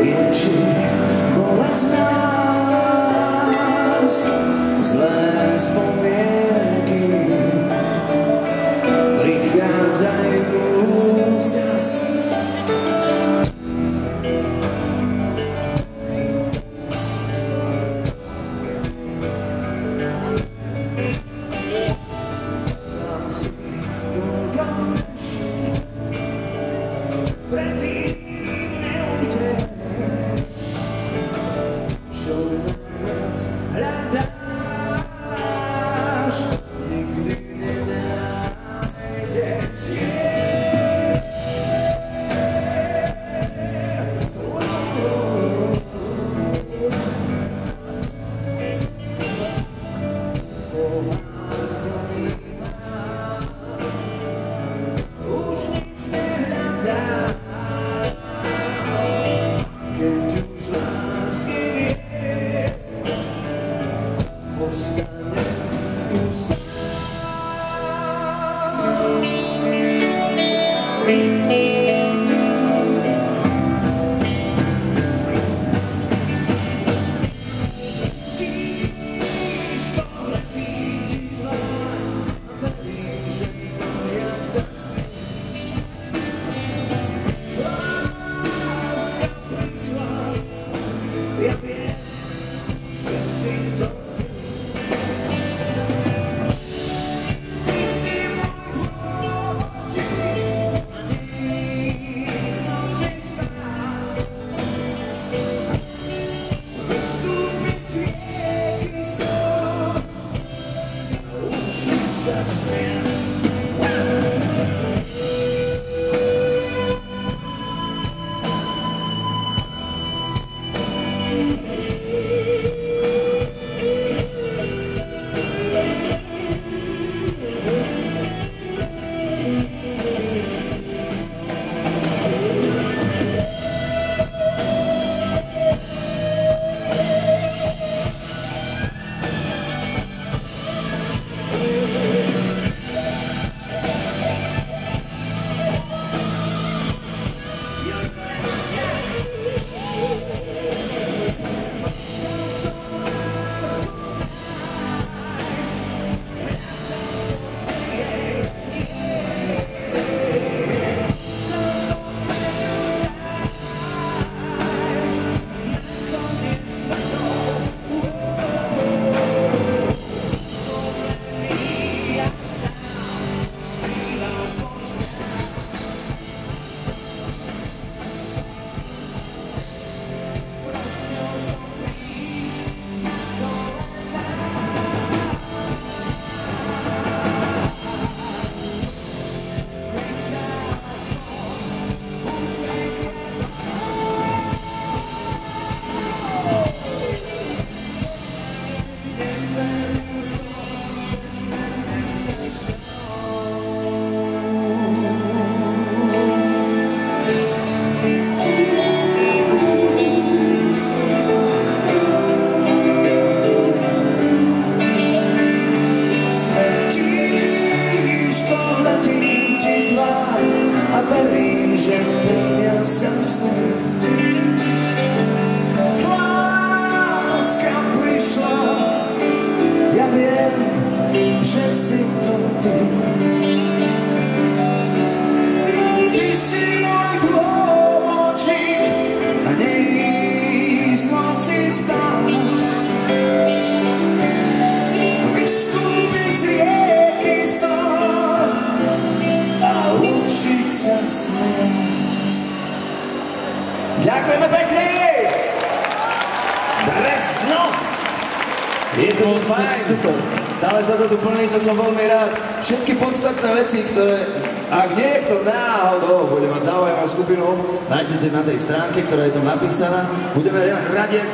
lieči bolesť nás, zlé spomienky prichádzajú zas. Ďakujeme pekne! Dresno! Je to fajn. Super. Stále sa to tu plní, to som veľmi rád. Všetky podstatné veci, ktoré, ak niekto náhodou bude mať záujem o skupinu, nájdete na tej stránke, ktorá je tam napísaná. Budeme radi, ak